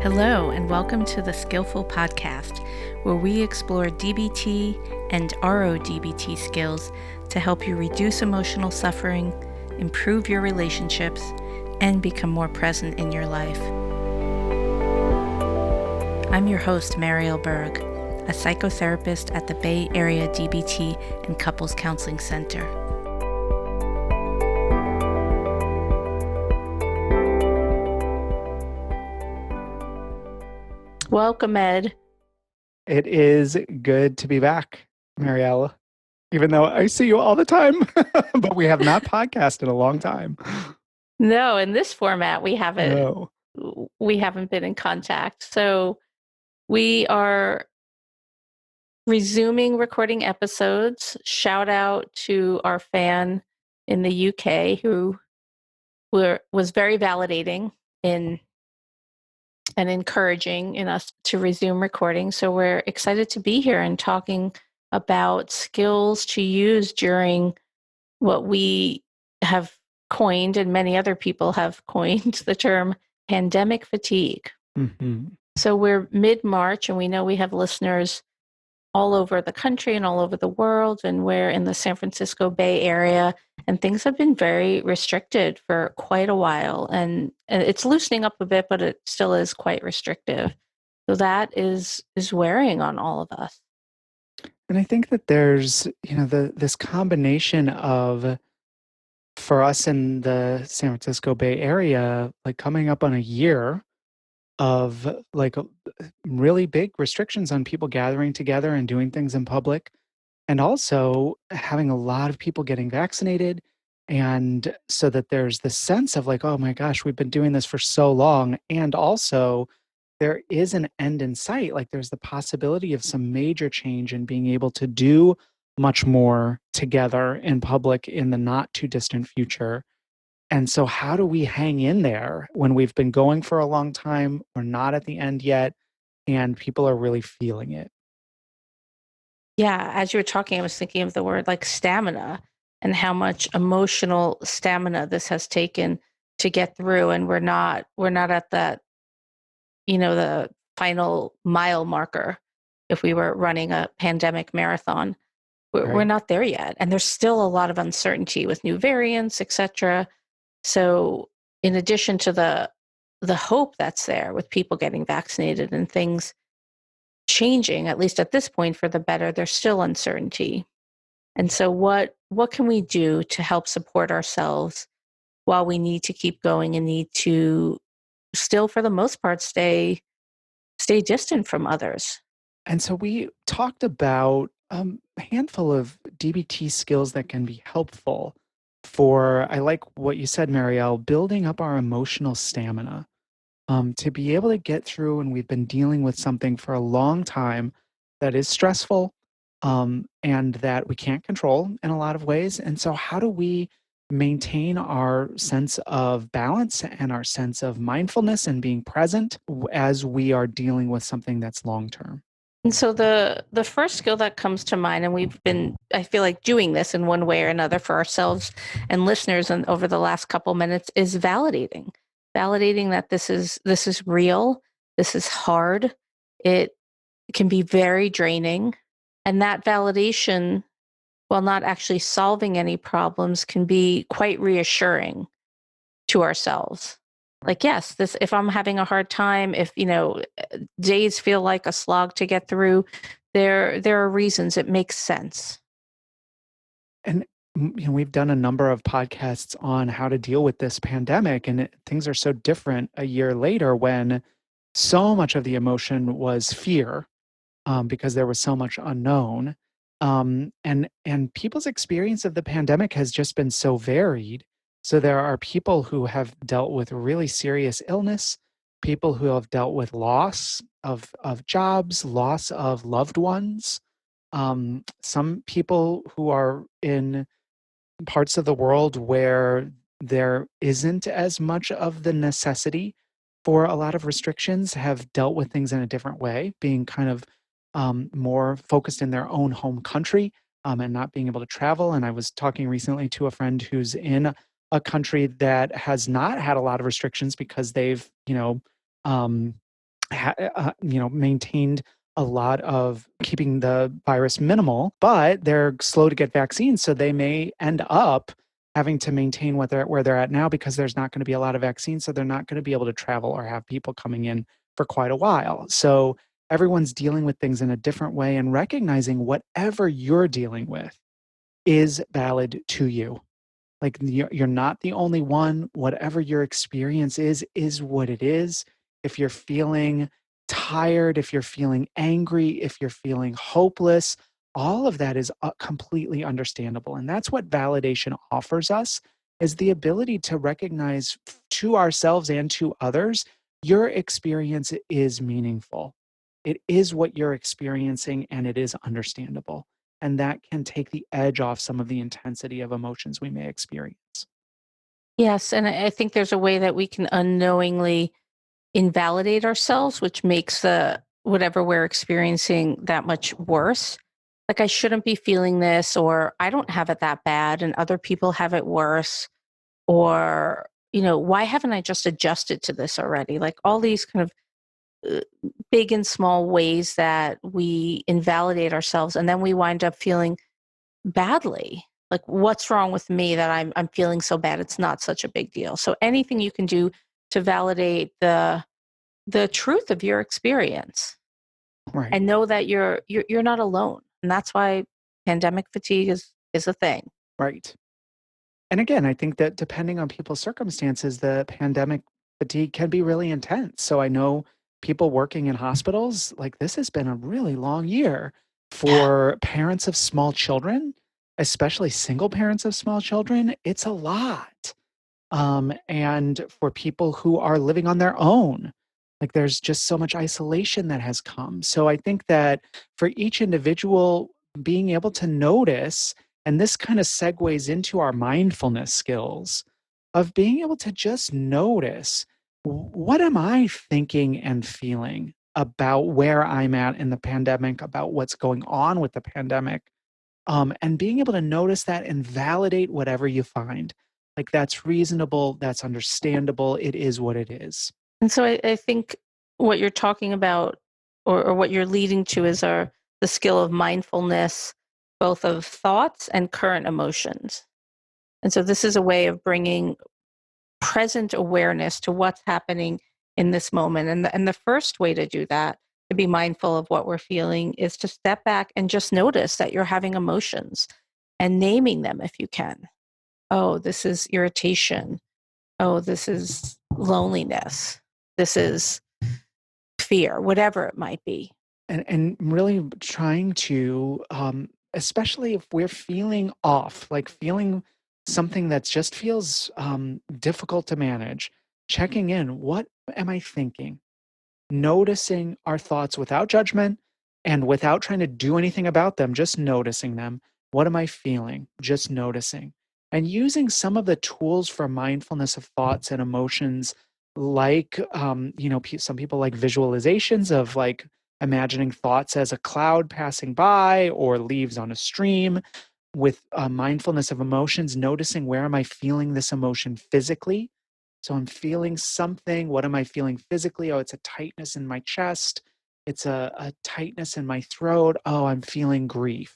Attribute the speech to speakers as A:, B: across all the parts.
A: Hello, and welcome to the Skillful podcast, where we explore DBT and RODBT skills to help you reduce emotional suffering, improve your relationships, and become more present in your life. I'm your host, Marielle Berg, a psychotherapist at the Bay Area DBT and Couples Counseling Center. Welcome, Ed.
B: It is good to be back, Marielle, even though I see you all the time, but we have not podcasted in a long time.
A: No, in this format, we haven't
B: No.
A: been in contact. So we are resuming recording episodes. Shout out to our fan in the UK who was very validating and encouraging in us to resume recording. So we're excited to be here and talking about skills to use during what we have coined, and many other people have coined, the term pandemic fatigue.
B: Mm-hmm.
A: So we're mid-March, and we know we have listeners all over the country and all over the world, and we're in the San Francisco Bay Area, and things have been very restricted for quite a while, and it's loosening up a bit, but it still is quite restrictive. So that is wearing on all of us.
B: And I think that there's, this combination of, for us in the San Francisco Bay Area, like coming up on a year of really big restrictions on people gathering together and doing things in public, and also having a lot of people getting vaccinated. And so that there's this sense of like, oh my gosh, we've been doing this for so long. And also there is an end in sight. Like there's the possibility of some major change in being able to do much more together in public in the not too distant future. And so how do we hang in there when we've been going for a long time, we're not at the end yet, and people are really feeling it?
A: Yeah, as you were talking, I was thinking of the word like stamina and how much emotional stamina this has taken to get through. And we're not at that, the final mile marker. If we were running a pandemic marathon, we're
B: Right.
A: not there yet. And there's still a lot of uncertainty with new variants, et cetera. So in addition to the hope that's there with people getting vaccinated and things changing, at least at this point for the better, there's still uncertainty. And so what can we do to help support ourselves while we need to keep going and need to still, for the most part, stay distant from others?
B: And so we talked about a handful of DBT skills that can be helpful for, I like what you said, Marielle, building up our emotional stamina to be able to get through. And we've been dealing with something for a long time that is stressful and that we can't control in a lot of ways. And so how do we maintain our sense of balance and our sense of mindfulness and being present as we are dealing with something that's long term?
A: And so the first skill that comes to mind, and we've been, I feel like, doing this in one way or another for ourselves and listeners and over the last couple minutes, is validating that this is real, this is hard, it can be very draining, and that validation, while not actually solving any problems, can be quite reassuring to ourselves. Like, yes, this, if I'm having a hard time, if, days feel like a slog to get through, there are reasons. It makes sense.
B: And we've done a number of podcasts on how to deal with this pandemic, and things are so different a year later when so much of the emotion was fear because there was so much unknown. And people's experience of the pandemic has just been so varied. So there are people who have dealt with really serious illness, people who have dealt with loss of jobs, loss of loved ones. Some people who are in parts of the world where there isn't as much of the necessity for a lot of restrictions have dealt with things in a different way, being kind of more focused in their own home country and not being able to travel. And I was talking recently to a friend who's in a country that has not had a lot of restrictions because they've, um, maintained a lot of keeping the virus minimal, but they're slow to get vaccines. So they may end up having to maintain where they're at now because there's not going to be a lot of vaccines. So they're not going to be able to travel or have people coming in for quite a while. So everyone's dealing with things in a different way, and recognizing whatever you're dealing with is valid to you. Like, you're not the only one. Whatever your experience is what it is. If you're feeling tired, if you're feeling angry, if you're feeling hopeless, all of that is completely understandable. And that's what validation offers us, is the ability to recognize to ourselves and to others, your experience is meaningful. It is what you're experiencing, and it is understandable. And that can take the edge off some of the intensity of emotions we may experience.
A: Yes, and I think there's a way that we can unknowingly invalidate ourselves, which makes the whatever we're experiencing that much worse. Like, I shouldn't be feeling this, or I don't have it that bad, and other people have it worse, or why haven't I just adjusted to this already? Like, all these kind of uh, big and small ways that we invalidate ourselves, and then we wind up feeling badly. Like, what's wrong with me that I'm feeling so bad? It's not such a big deal. So anything you can do to validate the truth of your experience,
B: Right.
A: and know that you're not alone. And that's why pandemic fatigue is a thing.
B: Right. And again, I think that depending on people's circumstances, the pandemic fatigue can be really intense. So I know people working in hospitals, like, this has been a really long year
A: Yeah.
B: for parents of small children, especially single parents of small children. It's a lot. And for people who are living on their own, like, there's just so much isolation that has come. So I think that for each individual, being able to notice, and this kind of segues into our mindfulness skills of being able to just notice, what am I thinking and feeling about where I'm at in the pandemic, about what's going on with the pandemic, and being able to notice that and validate whatever you find. Like, that's reasonable, that's understandable, it is what it is.
A: And so I think what you're talking about, or what you're leading to, is the skill of mindfulness, both of thoughts and current emotions. And so this is a way of bringing present awareness to what's happening in this moment. And the first way to do that, to be mindful of what we're feeling, is to step back and just notice that you're having emotions, and naming them if you can. Oh, this is irritation. Oh, this is loneliness. This is fear, whatever it might be.
B: And really trying to, especially if we're feeling off, like feeling something that just feels difficult to manage, checking in, what am I thinking? Noticing our thoughts without judgment and without trying to do anything about them, just noticing them. What am I feeling? Just noticing. And using some of the tools for mindfulness of thoughts and emotions, like, some people like visualizations of, like, imagining thoughts as a cloud passing by or leaves on a stream. With mindfulness of emotions, noticing, where am I feeling this emotion physically? So I'm feeling something. What am I feeling physically? Oh, it's a tightness in my chest. It's a tightness in my throat. Oh, I'm feeling grief.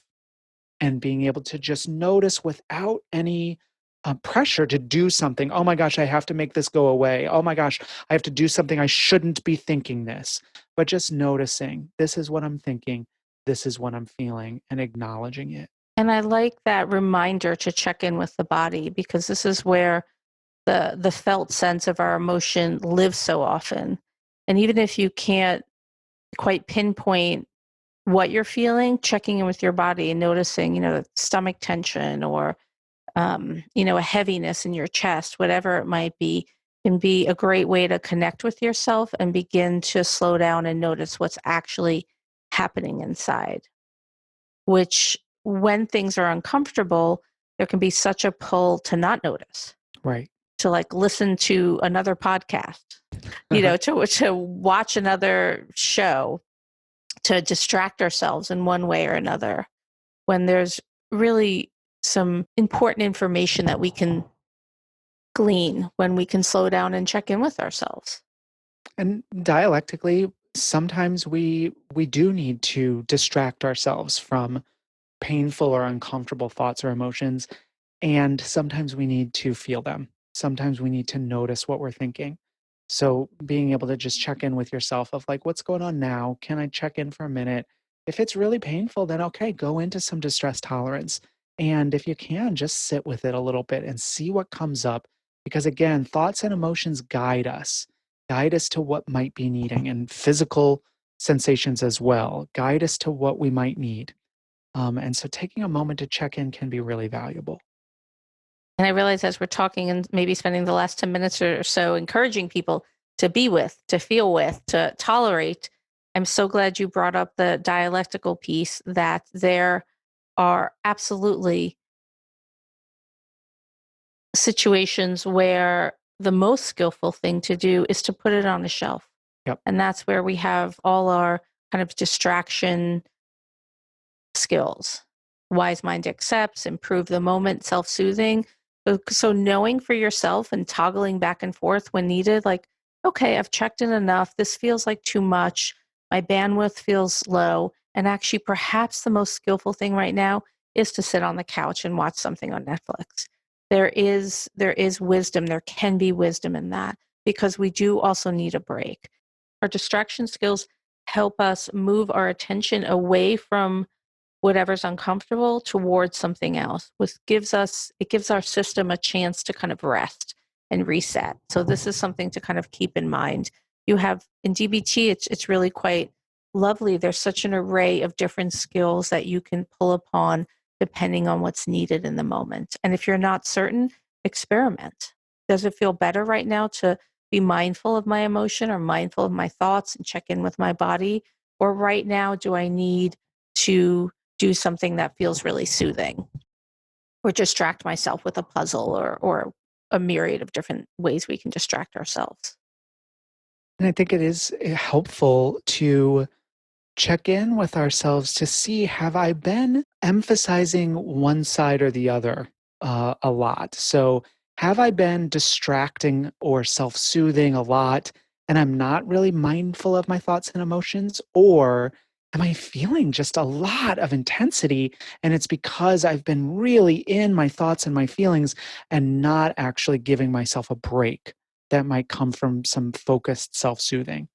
B: And being able to just notice without any pressure to do something. Oh my gosh, I have to make this go away. Oh my gosh, I have to do something. I shouldn't be thinking this. But just noticing, this is what I'm thinking. This is what I'm feeling, and acknowledging it.
A: And I like that reminder to check in with the body, because this is where the felt sense of our emotion lives so often. And even if you can't quite pinpoint what you're feeling, checking in with your body and noticing, stomach tension, or a heaviness in your chest, whatever it might be, can be a great way to connect with yourself and begin to slow down and notice what's actually happening inside. Which, when things are uncomfortable, there can be such a pull to not notice,
B: Right.
A: to like listen to another podcast, to watch another show, to distract ourselves in one way or another, when there's really some important information that we can glean when we can slow down and check in with ourselves.
B: And dialectically, sometimes we do need to distract ourselves from painful or uncomfortable thoughts or emotions, and sometimes we need to feel them. Sometimes we need to notice what we're thinking. So being able to just check in with yourself of like, what's going on now? Can I check in for a minute? If it's really painful, then okay, go into some distress tolerance. And if you can, just sit with it a little bit and see what comes up. Because again, thoughts and emotions guide us to what might be needing, and physical sensations as well, guide us to what we might need. And so taking a moment to check in can be really valuable.
A: And I realize as we're talking and maybe spending the last 10 minutes or so encouraging people to be with, to feel with, to tolerate, I'm so glad you brought up the dialectical piece, that there are absolutely situations where the most skillful thing to do is to put it on a shelf.
B: Yep.
A: And that's where we have all our kind of distraction skills. Wise mind accepts, improve the moment, self-soothing. So knowing for yourself and toggling back and forth when needed, like, okay, I've checked in enough. This feels like too much. My bandwidth feels low. And actually, perhaps the most skillful thing right now is to sit on the couch and watch something on Netflix. There is wisdom. There can be wisdom in that, because we do also need a break. Our distraction skills help us move our attention away from whatever's uncomfortable towards something else, which gives our system a chance to kind of rest and reset. So this is something to kind of keep in mind. You have in DBT, it's really quite lovely. There's such an array of different skills that you can pull upon depending on what's needed in the moment. And if you're not certain, experiment. Does it feel better right now to be mindful of my emotion or mindful of my thoughts and check in with my body? Or right now, do I need to do something that feels really soothing, or distract myself with a puzzle, or a myriad of different ways we can distract ourselves?
B: And I think it is helpful to check in with ourselves to see, have I been emphasizing one side or the other a lot? So, have I been distracting or self soothing a lot, and I'm not really mindful of my thoughts and emotions? Or am I feeling just a lot of intensity, and it's because I've been really in my thoughts and my feelings and not actually giving myself a break that might come from some focused self soothing?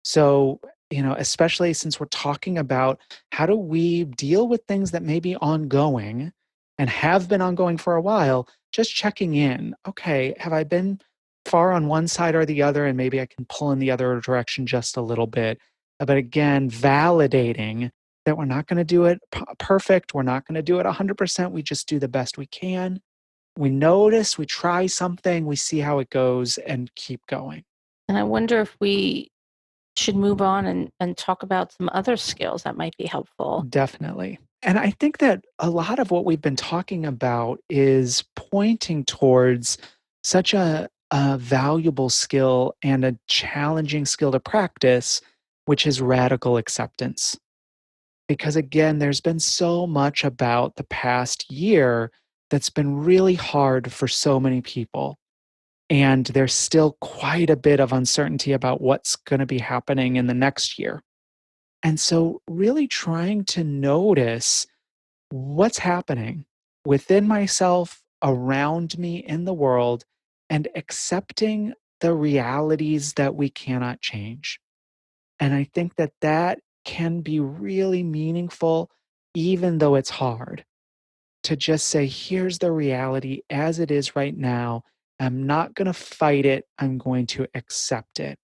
B: So, especially since we're talking about how do we deal with things that may be ongoing and have been ongoing for a while, just checking in. Okay, have I been far on one side or the other? And maybe I can pull in the other direction just a little bit. But again, validating that we're not going to do it perfect. We're not going to do it 100%. We just do the best we can. We notice, we try something, we see how it goes, and keep going.
A: And I wonder if we should move on and talk about some other skills that might be helpful.
B: Definitely. And I think that a lot of what we've been talking about is pointing towards such a valuable skill and a challenging skill to practice, which is radical acceptance. Because again, there's been so much about the past year that's been really hard for so many people. And there's still quite a bit of uncertainty about what's going to be happening in the next year. And so, really trying to notice what's happening within myself, around me, in the world, and accepting the realities that we cannot change. And I think that that can be really meaningful, even though it's hard, to just say, here's the reality as it is right now. I'm not going to fight it, I'm going to accept it,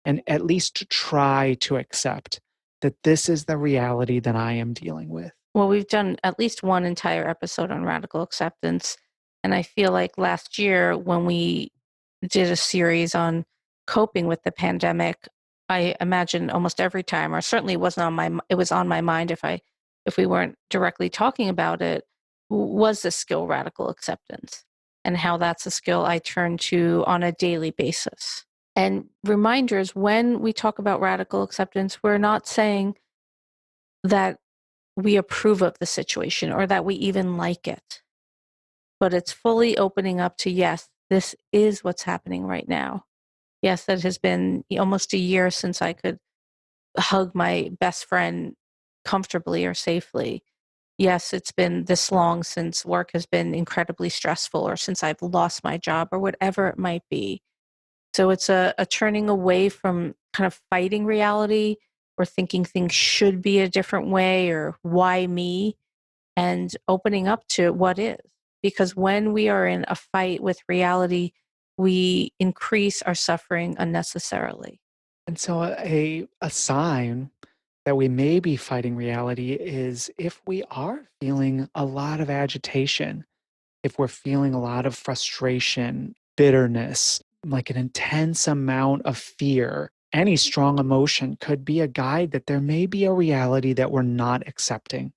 B: and at least try to accept that this is the reality that I am dealing with.
A: Well, we've done at least one entire episode on radical acceptance. And I feel like last year when we did a series on coping with the pandemic, I imagine almost every time, or certainly it was on my mind if we weren't directly talking about it, was the skill radical acceptance, and how that's a skill I turn to on a daily basis. And reminders, when we talk about radical acceptance, we're not saying that we approve of the situation or that we even like it, but it's fully opening up to, yes, this is what's happening right now. Yes, that has been almost a year since I could hug my best friend comfortably or safely. Yes, it's been this long since work has been incredibly stressful or since I've lost my job or whatever it might be. So it's a turning away from kind of fighting reality or thinking things should be a different way or why me, and opening up to what is. Because when we are in a fight with reality, we increase our suffering unnecessarily.
B: And so a sign that we may be fighting reality is if we are feeling a lot of agitation, if we're feeling a lot of frustration, bitterness, like an intense amount of fear, any strong emotion could be a guide that there may be a reality that we're not accepting.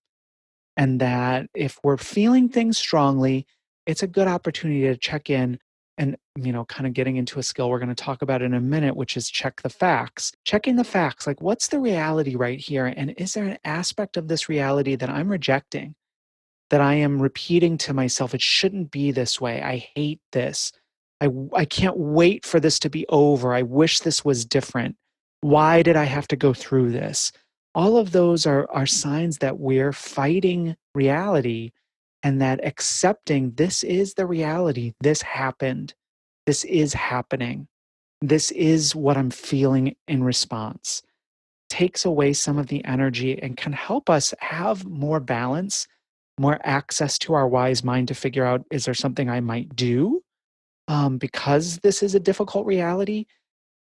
B: And that if we're feeling things strongly, it's a good opportunity to check in and, kind of getting into a skill we're going to talk about in a minute, which is check the facts. Checking the facts, like what's the reality right here? And is there an aspect of this reality that I'm rejecting? That I am repeating to myself, it shouldn't be this way. I hate this. I can't wait for this to be over. I wish this was different. Why did I have to go through this? All of those are signs that we're fighting reality and that accepting this is the reality. This happened. This is happening. This is what I'm feeling in response. Takes away some of the energy and can help us have more balance, more access to our wise mind to figure out, is there something I might do? Because this is a difficult reality.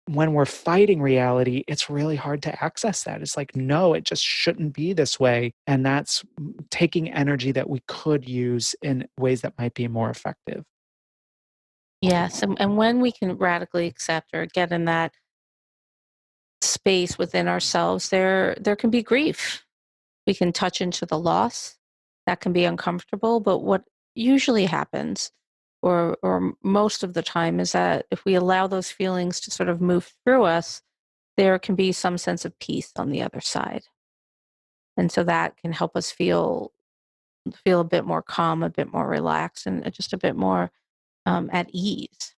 B: When we're fighting reality, it's really hard to access that. It's like, no, it just shouldn't be this way. And that's taking energy that we could use in ways that might be more effective.
A: Yes. And when we can radically accept or get in that space within ourselves, there can be grief. We can touch into the loss. That can be uncomfortable. But what usually happens, or most of the time, is that if we allow those feelings to sort of move through us, there can be some sense of peace on the other side. And so that can help us feel a bit more calm, a bit more relaxed, and just a bit more at ease.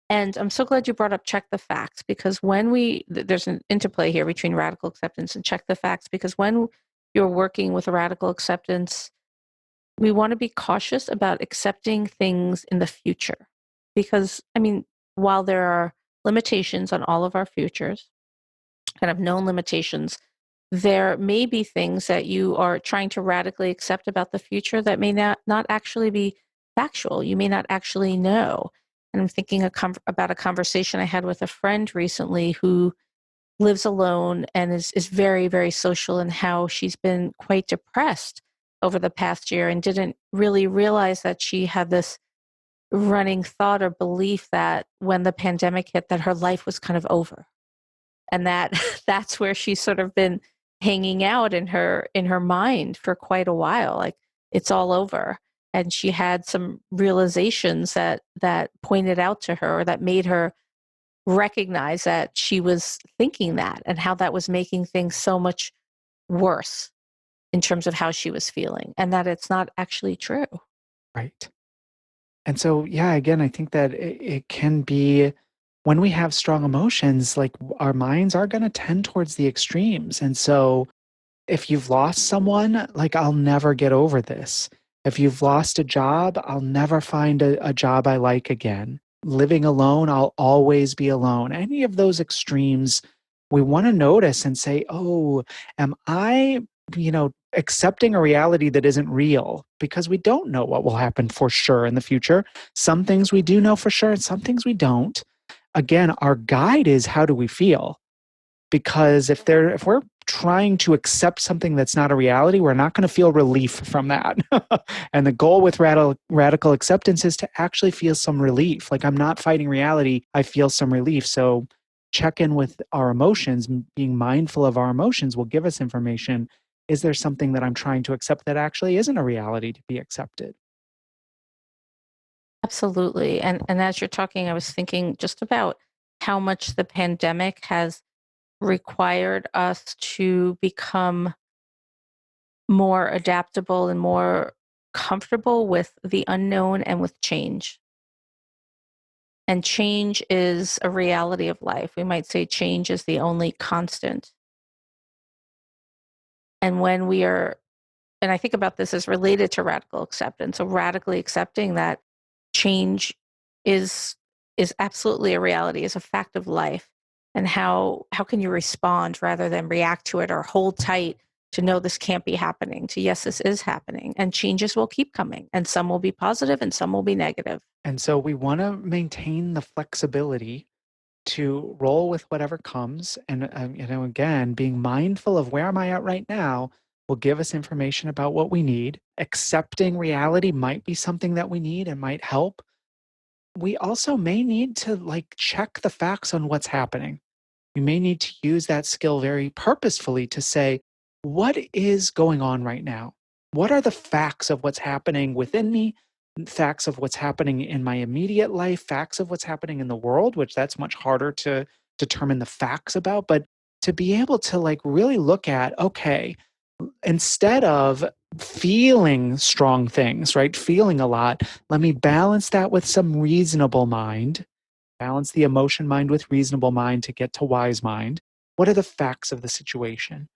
A: And I'm so glad you brought up check the facts, because when there's an interplay here between radical acceptance and check the facts, because when you're working with radical acceptance, we want to be cautious about accepting things in the future. Because, I mean, while there are limitations on all of our futures, kind of known limitations, there may be things that you are trying to radically accept about the future that may not actually be factual. You may not actually know. And I'm thinking about a conversation I had with a friend recently who lives alone and is very, very social, and how she's been quite depressed over the past year and didn't really realize that she had this running thought or belief that when the pandemic hit, that her life was kind of over, and that that's where she's sort of been hanging out in her mind for quite a while, like it's all over. And she had some realizations that pointed out to her, or that made her recognize that she was thinking that, and how that was making things so much worse in terms of how she was feeling, and that it's not actually true.
B: Right. And so, yeah, again, I think that it can be when we have strong emotions, like our minds are going to tend towards the extremes. And so, if you've lost someone, like, I'll never get over this. If you've lost a job, I'll never find a job I like again. Living alone, I'll always be alone. Any of those extremes, we want to notice and say, oh, am I, accepting a reality that isn't real? Because we don't know what will happen for sure in the future. Some things we do know for sure, and some things we don't. Again, our guide is, how do we feel? Because if we're trying to accept something that's not a reality, we're not going to feel relief from that. And the goal with radical acceptance is to actually feel some relief. Like, I'm not fighting reality, I feel some relief. So check in with our emotions. Being mindful of our emotions will give us information. Is there something that I'm trying to accept that actually isn't a reality to be accepted?
A: Absolutely. And as you're talking, I was thinking just about how much the pandemic has required us to become more adaptable and more comfortable with the unknown and with change. And change is a reality of life. We might say change is the only constant. And when we are, and I think about this as related to radical acceptance, so radically accepting that change is is absolutely a reality, is a fact of life. And how can you respond rather than react to it or hold tight to know this can't be happening, to yes, this is happening. And changes will keep coming. And some will be positive and some will be negative.
B: And so we want to maintain the flexibility to roll with whatever comes. And, again, being mindful of where am I at right now will give us information about what we need. Accepting reality might be something that we need and might help. We also may need to like check the facts on what's happening. You may need to use that skill very purposefully to say, what is going on right now? What are the facts of what's happening within me? Facts of what's happening in my immediate life, facts of what's happening in the world, which that's much harder to determine the facts about. But to be able to like really look at, okay, instead of feeling strong things, right? Feeling a lot, let me balance that with some reasonable mind. Balance the emotion mind with reasonable mind to get to wise mind. What are the facts of the situation?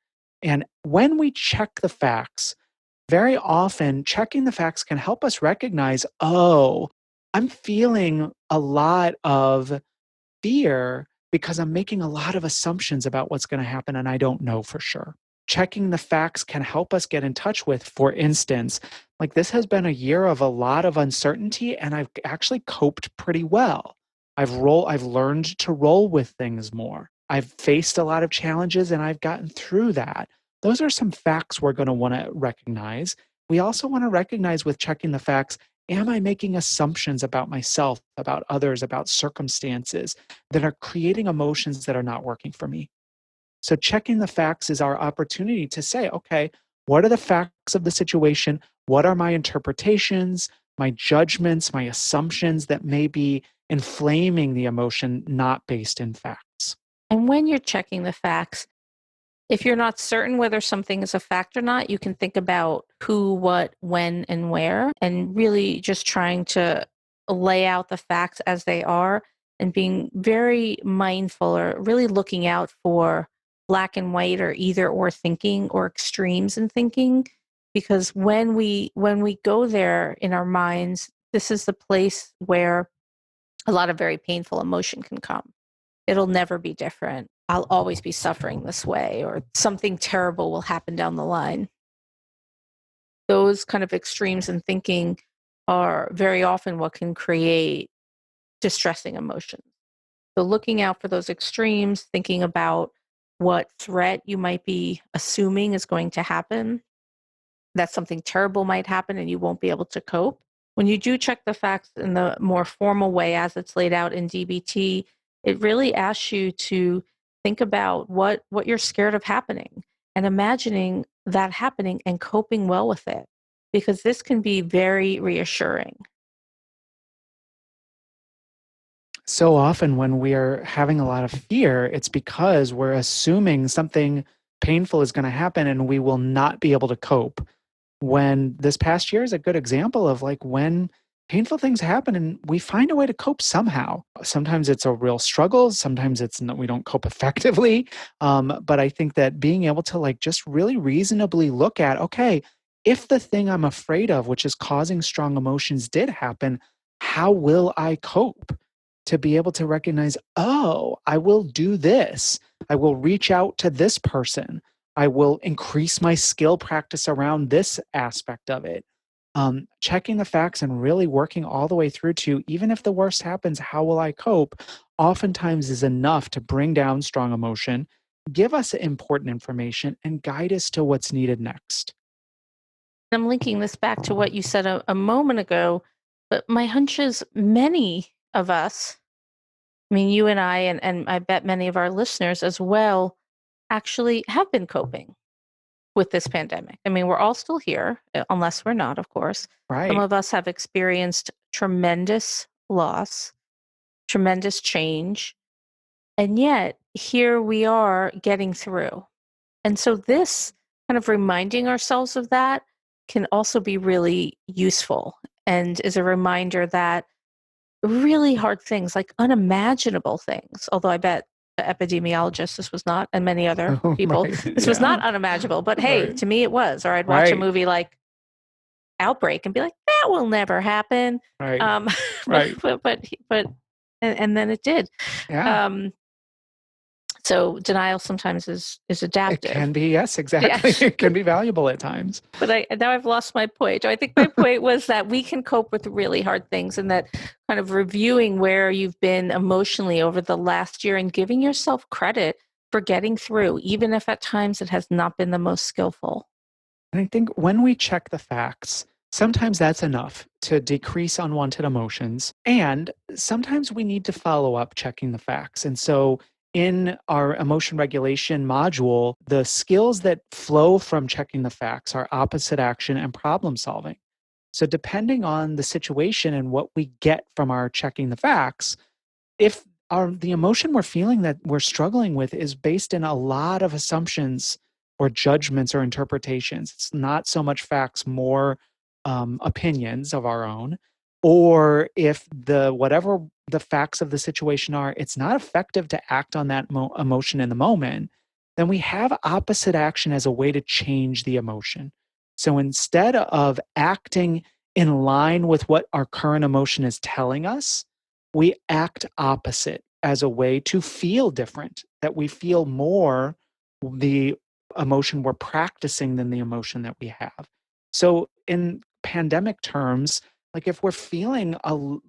B: And when we check the facts, very often checking the facts can help us recognize, oh, I'm feeling a lot of fear because I'm making a lot of assumptions about what's going to happen and I don't know for sure. Checking the facts can help us get in touch with, for instance, like this has been a year of a lot of uncertainty and I've actually coped pretty well. I've learned to roll with things more. I've faced a lot of challenges and I've gotten through that. Those are some facts we're going to want to recognize. We also want to recognize with checking the facts, am I making assumptions about myself, about others, about circumstances that are creating emotions that are not working for me? So checking the facts is our opportunity to say, okay, what are the facts of the situation? What are my interpretations, my judgments, my assumptions that may be inflaming the emotion not based in facts?
A: And when you're checking the facts, if you're not certain whether something is a fact or not, you can think about who, what, when, and where, and really just trying to lay out the facts as they are and being very mindful or really looking out for black and white or either or thinking or extremes in thinking. Because when we go there in our minds, this is the place where a lot of very painful emotion can come. It'll never be different. I'll always be suffering this way, or something terrible will happen down the line. Those kind of extremes in thinking are very often what can create distressing emotions. So, looking out for those extremes, thinking about what threat you might be assuming is going to happen, that something terrible might happen and you won't be able to cope. When you do check the facts in the more formal way as it's laid out in DBT, it really asks you to think about what you're scared of happening and imagining that happening and coping well with it, because this can be very reassuring.
B: So often when we are having a lot of fear, it's because we're assuming something painful is going to happen and we will not be able to cope. When this past year is a good example of like when painful things happen and we find a way to cope somehow. Sometimes it's a real struggle. Sometimes it's not, we don't cope effectively. But I think that being able to like just really reasonably look at, okay, if the thing I'm afraid of, which is causing strong emotions, did happen, how will I cope? To be able to recognize, oh, I will do this. I will reach out to this person. I will increase my skill practice around this aspect of it. Checking the facts and really working all the way through to, even if the worst happens, how will I cope? Oftentimes is enough to bring down strong emotion, give us important information, and guide us to what's needed next.
A: I'm linking this back to what you said a moment ago, but my hunch is many of us, I mean, you and I, and I bet many of our listeners as well, actually have been coping with this pandemic. I mean, we're all still here, unless we're not, of course. Some
B: Right.
A: of us have experienced tremendous loss, tremendous change, and yet here we are getting through. And so, this kind of reminding ourselves of that can also be really useful and is a reminder that really hard things, like unimaginable things, although I bet epidemiologist. This was not, and many other people.
B: Right.
A: This was not
B: Yeah.
A: unimaginable, but hey,
B: Right.
A: to me it was. Or I'd watch a
B: Right.
A: movie like Outbreak and be like, that will never happen.
B: Right.
A: Um,
B: Right.
A: but and then it did.
B: Yeah.
A: Um, so denial sometimes is
B: It
A: adaptive.
B: can be, yes, exactly.
A: Yes.
B: It can be valuable at times.
A: But now I've lost my point. I think my point was that we can cope with really hard things, and that kind of reviewing where you've been emotionally over the last year and giving yourself credit for getting through, even if at times it has not been the most skillful.
B: And I think when we check the facts, sometimes that's enough to decrease unwanted emotions. And sometimes we need to follow up checking the facts. And so in our emotion regulation module, the skills that flow from checking the facts are opposite action and problem solving. So depending on the situation and what we get from our checking the facts, if the emotion we're feeling that we're struggling with is based in a lot of assumptions or judgments or interpretations, it's not so much facts, more opinions of our own, or if the whatever the facts of the situation are, it's not effective to act on that emotion in the moment, then we have opposite action as a way to change the emotion. So instead of acting in line with what our current emotion is telling us, we act opposite as a way to feel different, that we feel more the emotion we're practicing than the emotion that we have. So in pandemic terms, like if we're feeling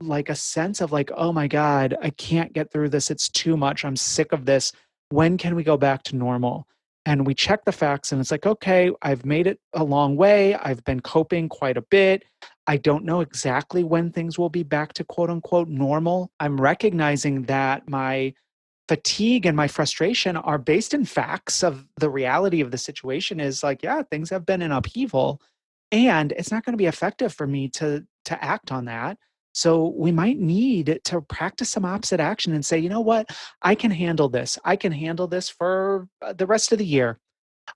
B: like a sense of like, oh my God, I can't get through this, it's too much, I'm sick of this, when can we go back to normal? And we check the facts and it's like, okay, I've made it a long way, I've been coping quite a bit, I don't know exactly when things will be back to quote unquote normal. I'm recognizing that my fatigue and my frustration are based in facts of the reality of the situation is like, yeah, things have been in upheaval and it's not going to be effective for me to act on that. So we might need to practice some opposite action and say, you know what? I can handle this. I can handle this for the rest of the year.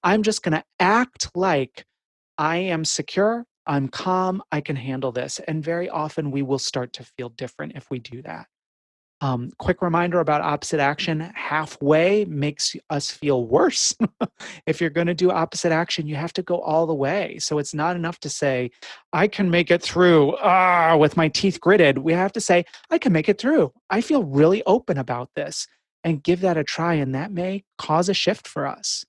B: I'm just going to act like I am secure, I'm calm, I can handle this. And very often we will start to feel different if we do that. Quick reminder about opposite action, halfway makes us feel worse. If you're going to do opposite action, you have to go all the way. So it's not enough to say, I can make it through with my teeth gritted. We have to say, I can make it through. I feel really open about this, and give that a try. And that may cause a shift for us.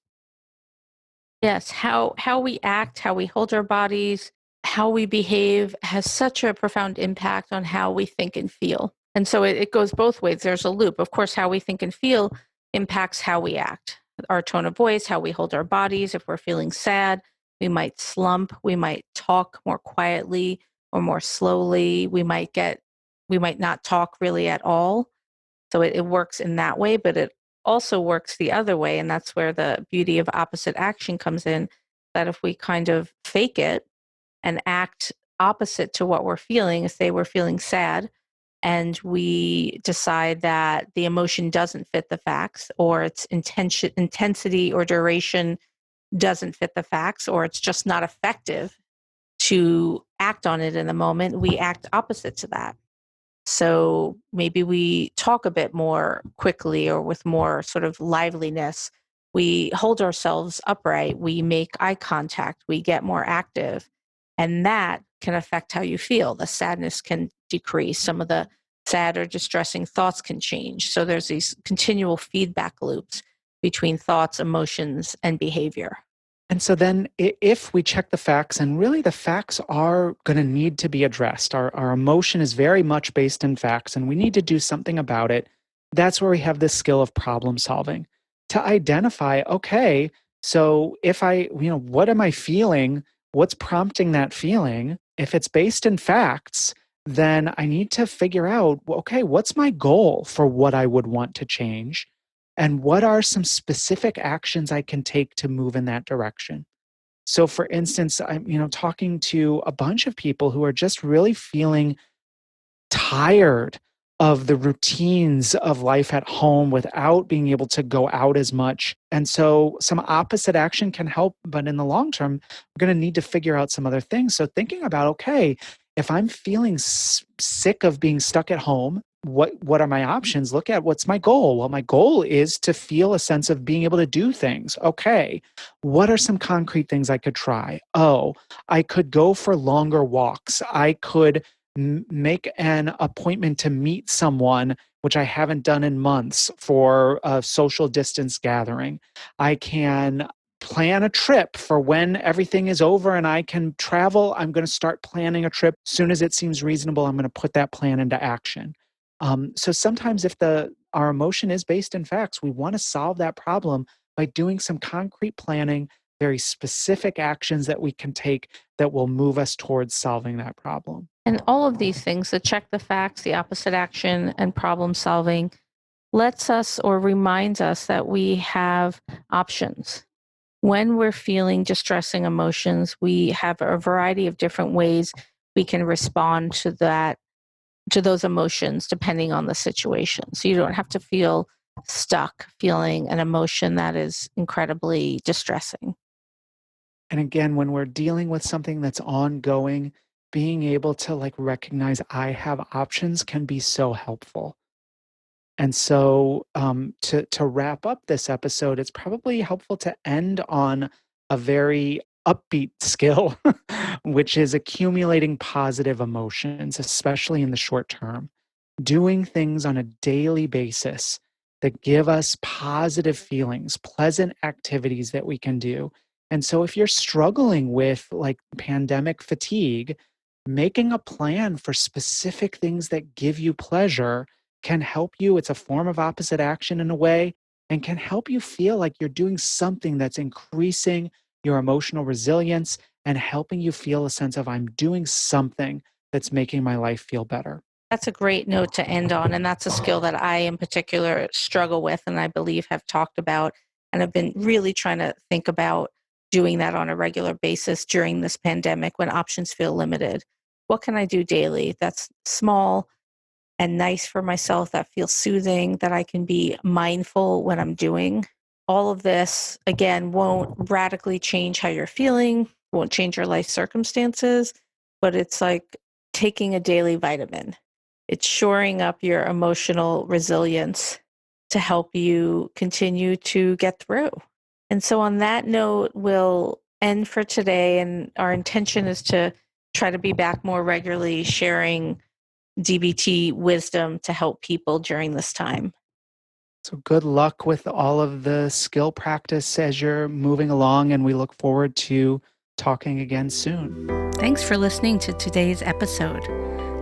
A: Yes, how we act, how we hold our bodies, how we behave has such a profound impact on how we think and feel. And so it goes both ways. There's a loop. Of course, how we think and feel impacts how we act. Our tone of voice, how we hold our bodies. If we're feeling sad, we might slump, we might talk more quietly or more slowly. We might not talk really at all. So it works in that way, but it also works the other way. And that's where the beauty of opposite action comes in, that if we kind of fake it and act opposite to what we're feeling, say we're feeling sad, and we decide that the emotion doesn't fit the facts, or its intensity or duration doesn't fit the facts, or it's just not effective to act on it in the moment, we act opposite to that. So maybe we talk a bit more quickly or with more sort of liveliness. We hold ourselves upright. We make eye contact. We get more active. And that can affect how you feel. The sadness can decrease. Some of the sad or distressing thoughts can change. So there's these continual feedback loops between thoughts, emotions, and behavior.
B: And so then if we check the facts, and really the facts are going to need to be addressed, our emotion is very much based in facts and we need to do something about it. That's where we have this skill of problem solving to identify, okay, so if what am I feeling? What's prompting that feeling? If it's based in facts, then I need to figure out, okay, what's my goal for what I would want to change? And what are some specific actions I can take to move in that direction? So for instance, I'm talking to a bunch of people who are just really feeling tired of the routines of life at home without being able to go out as much. And so some opposite action can help, but in the long term, we're going to need to figure out some other things. So thinking about, okay, if I'm feeling sick of being stuck at home, what are my options? Look at what's my goal. Well, my goal is to feel a sense of being able to do things. Okay, what are some concrete things I could try? Oh, I could go for longer walks. I could make an appointment to meet someone, which I haven't done in months, for a social distance gathering. I can plan a trip for when everything is over and I can travel. I'm going to start planning a trip. As soon as it seems reasonable, I'm going to put that plan into action. So sometimes if our emotion is based in facts, we want to solve that problem by doing some concrete planning, very specific actions that we can take that will move us towards solving that problem.
A: And all of these things, the check the facts, the opposite action, and problem solving, lets us or reminds us that we have options. When we're feeling distressing emotions, we have a variety of different ways we can respond to those emotions depending on the situation. So you don't have to feel stuck feeling an emotion that is incredibly distressing.
B: And again, when we're dealing with something that's ongoing, being able to recognize I have options can be so helpful. And so, to wrap up this episode, it's probably helpful to end on a very upbeat skill, which is accumulating positive emotions, especially in the short term. Doing things on a daily basis that give us positive feelings, pleasant activities that we can do. And so, if you're struggling with pandemic fatigue, making a plan for specific things that give you pleasure can help you. It's a form of opposite action in a way, and can help you feel like you're doing something that's increasing your emotional resilience and helping you feel a sense of, I'm doing something that's making my life feel better.
A: That's a great note to end on. And that's a skill that I, in particular, struggle with and I believe have talked about and have been really trying to think about doing that on a regular basis during this pandemic when options feel limited. What can I do daily that's small and nice for myself, that feels soothing, that I can be mindful when I'm doing? All of this, again, won't radically change how you're feeling, won't change your life circumstances, but it's like taking a daily vitamin. It's shoring up your emotional resilience to help you continue to get through. And so, on that note, we'll end for today. And our intention is to try to be back more regularly, sharing DBT wisdom to help people during this time.
B: So, good luck with all of the skill practice as you're moving along, and we look forward to talking again soon.
A: Thanks for listening to today's episode.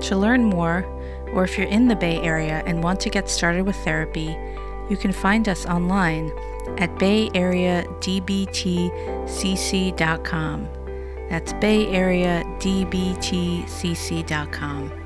A: To learn more, or if you're in the Bay Area and want to get started with therapy, you can find us online at bayareadbtcc.com. That's bayareadbtcc.com.